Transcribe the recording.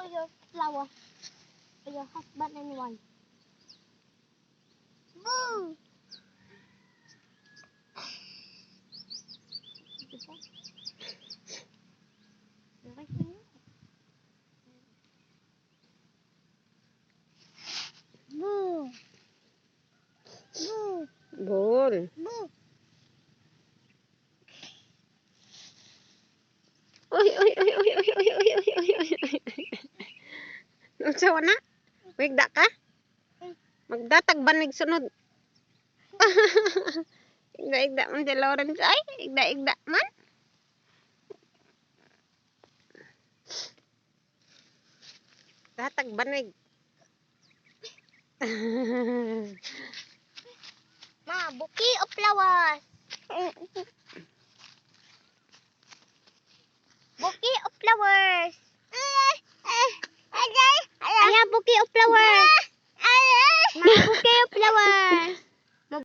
for your flower. For your husband and wife. Boo! Boo! Boo! Bol. Boo! Uy, uy, uy, uy, uy, uy, uy, uy, uy, uy, uy. Unsa na? Wigda ka? Magdatag banig sunod. Igda-igda man si Lawrence ay. Igda-igda man. Datag banig. Ma, bouquet of flowers. Bouquet of flowers. Ayan, bouquet of flowers. Ma, bouquet of flowers.